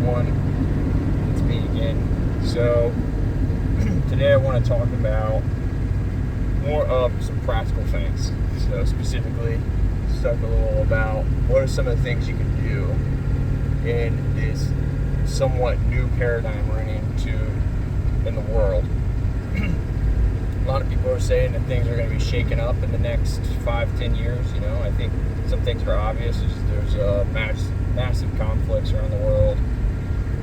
everyone. It's me again. So, today I want to talk about more of some practical things. So, specifically, let's talk a little about what are some of the things you can do in this somewhat new paradigm we're running into in the world. A lot of people are saying that things are going to be shaken up in the next 5-10 years. I think some things are obvious. There's massive conflicts around the world.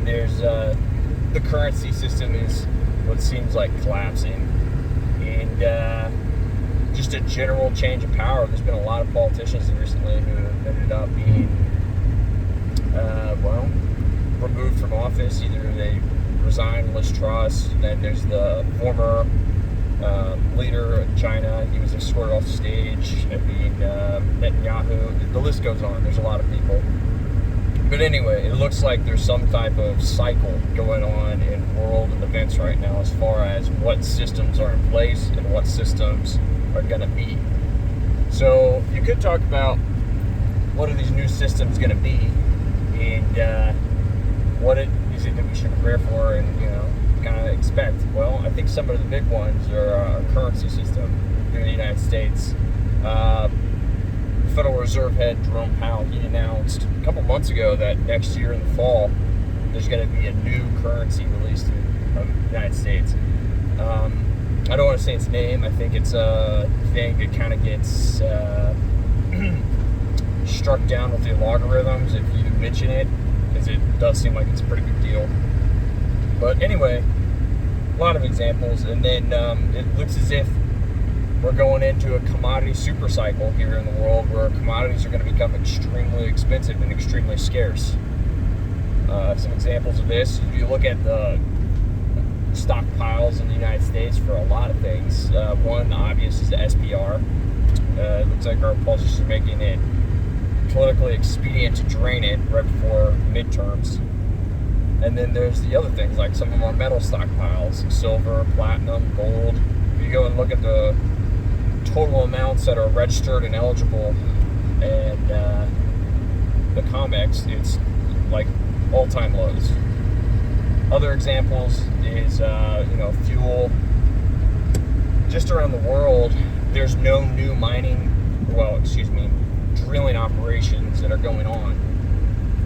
There's the currency system is what seems like collapsing, and just a general change of power. There's been a lot of politicians recently who have ended up being removed from office. Either they resign, list trust. Then there's the former leader of China. He was escorted off stage. Netanyahu. The list goes on. There's a lot of people. But anyway, it looks like there's some type of cycle going on in world events right now as far as what systems are in place and what systems are going to be. So you could talk about what are these new systems going to be, and what is it that we should prepare for and kind of expect. Well, I think some of the big ones are our currency system here in the United States. Federal Reserve head Jerome Powell, he announced a couple months ago that next year in the fall there's going to be a new currency released in the United States. I don't want to say its name. I think it's a thing that kind of gets struck down with the logarithms if you mention it, because it does seem like it's a pretty big deal. But anyway, a lot of examples, and then it looks as if we're going into a commodity super cycle here in the world where commodities are going to become extremely expensive and extremely scarce. Some examples of this, if you look at the stockpiles in the United States for a lot of things, one obvious is the SPR. It looks like our politicians are making it politically expedient to drain it right before midterms. And then there's the other things, like some of our metal stockpiles, silver, platinum, gold. If you go and look at the total amounts that are registered and eligible and the COMEX, it's like all-time lows. Other examples is fuel. Just around the world, there's no new drilling operations that are going on.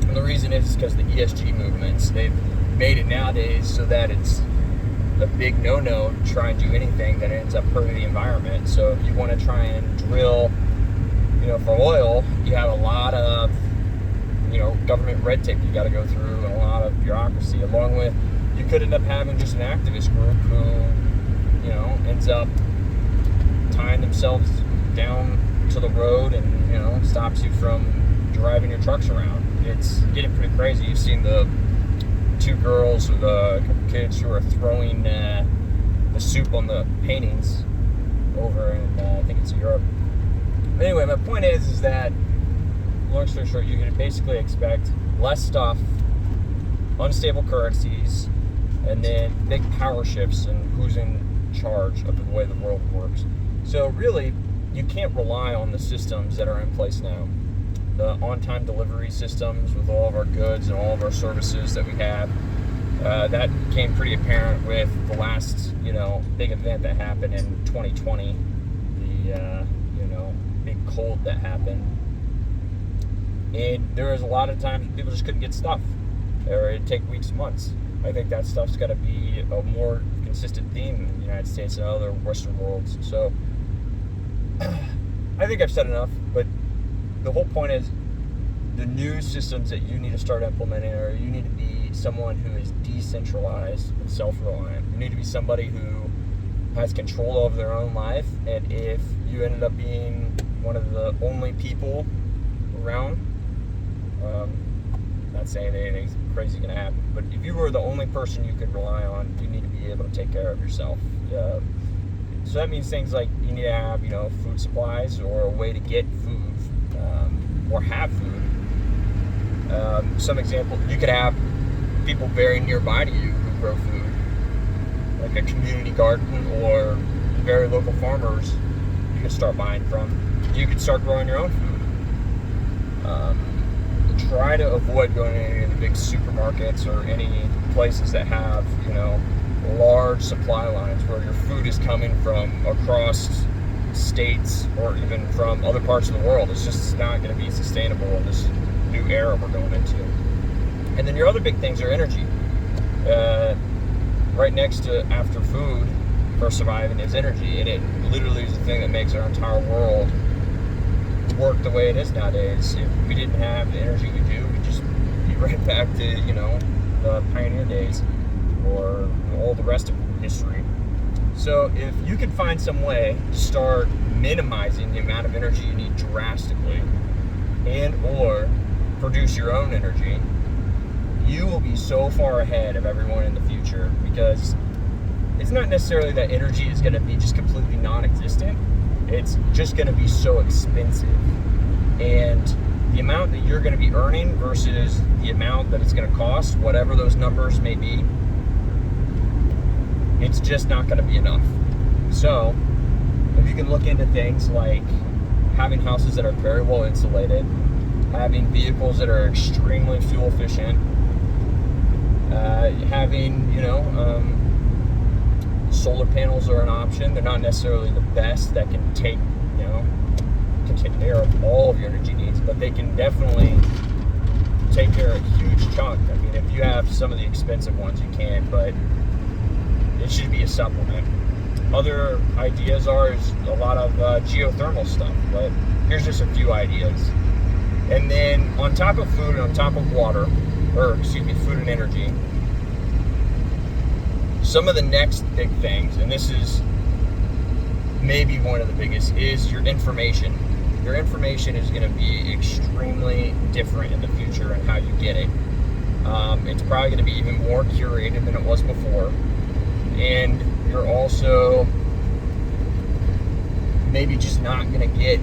And the reason is because the ESG movements, they've made it nowadays so that it's a big no-no to try and do anything that ends up hurting the environment. So if you want to try and drill, for oil, you have a lot of, government red tape you got to go through and a lot of bureaucracy. Along with, you could end up having just an activist group who, ends up tying themselves down to the road and, stops you from driving your trucks around. It's getting pretty crazy. You've seen the two girls with a couple kids who are throwing the soup on the paintings over in, I think it's Europe. Anyway, my point is that, long story short, you can basically expect less stuff, unstable currencies, and then big power shifts in who's in charge of the way the world works. So really, you can't rely on the systems that are in place now. The on-time delivery systems with all of our goods and all of our services that we have, that became pretty apparent with the last, big event that happened in 2020, the, big cold that happened. And there was a lot of times people just couldn't get stuff, or it'd take weeks, months. I think that stuff's got to be a more consistent theme in the United States and other Western worlds. So I think I've said enough, but the whole point is the new systems that you need to start implementing, or you need to be someone who is decentralized and self-reliant. You need to be somebody who has control over their own life, and if you ended up being one of the only people around, not saying anything crazy going to happen, but if you were the only person you could rely on, you need to be able to take care of yourself. So that means things like you need to have, food supplies or a way to get food, or have food. Some example, you could have people very nearby to you who grow food, like a community garden or very local farmers you could start buying from. You could start growing your own food. try to avoid going to any of the big supermarkets or any places that have, large supply lines where your food is coming from across states or even from other parts of the world. It's just not going to be sustainable in this new era we're going into. And then your other big things are energy. Right next to after food for surviving is energy, and it literally is the thing that makes our entire world work the way it is nowadays. If we didn't have the energy we do, we'd just be right back to, the pioneer days or all the rest of history. So if you could find some way to start minimizing the amount of energy you need drastically and or produce your own energy, you will be so far ahead of everyone in the future, because it's not necessarily that energy is going to be just completely non-existent. It's just going to be so expensive. And the amount that you're going to be earning versus the amount that it's going to cost, whatever those numbers may be, it's just not going to be enough. So if you can look into things like having houses that are very well insulated, having vehicles that are extremely fuel efficient, having, solar panels are an option. They're not necessarily the best that can take care of all of your energy needs, but they can definitely take care of a huge chunk. I mean, if you have some of the expensive ones, you can, but it should be a supplement. Other ideas is a lot of geothermal stuff, but here's just a few ideas. And then on top of food and on top of water, food and energy, some of the next big things, and this is maybe one of the biggest, is your information. Your information is going to be extremely different in the future and how you get it. It's probably going to be even more curated than it was before. And you're also maybe just not going to get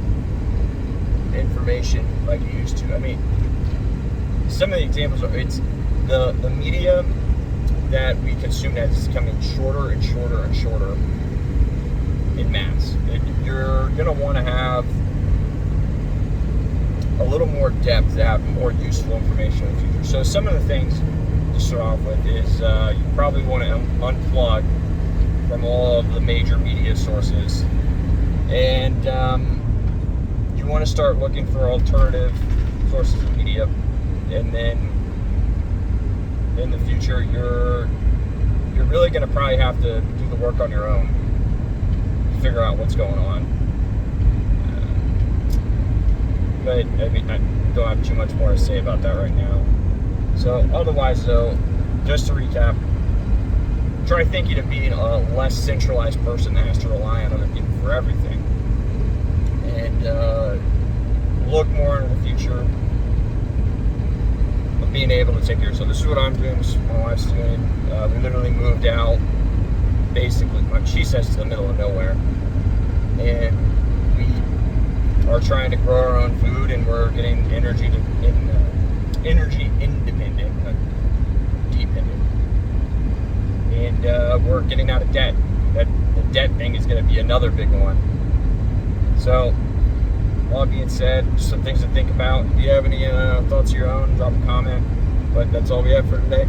information like you used to. I mean, some of the examples are, it's the media that we consume that is becoming shorter and shorter and shorter in mass. You're going to want to have a little more depth to have more useful information in the future. So some of the things to start off with is you probably want to unplug from all of the major media sources, and you want to start looking for alternative sources of media. And then in the future, you're really going to probably have to do the work on your own to figure out what's going on. But I mean, I don't have too much more to say about that right now. So otherwise, though, just to recap, try thinking of being a less centralized person that has to rely on other people for everything, and look more into the future of being able to take care of. So this is what I'm doing. This is what my wife's doing. We literally moved out, basically, like she says, to the middle of nowhere, and we are trying to grow our own food, and we're getting energy independent, not dependent, and we're getting out of debt. The debt thing is going to be another big one. So, all being said, just some things to think about. If you have any thoughts of your own, drop a comment. But that's all we have for today.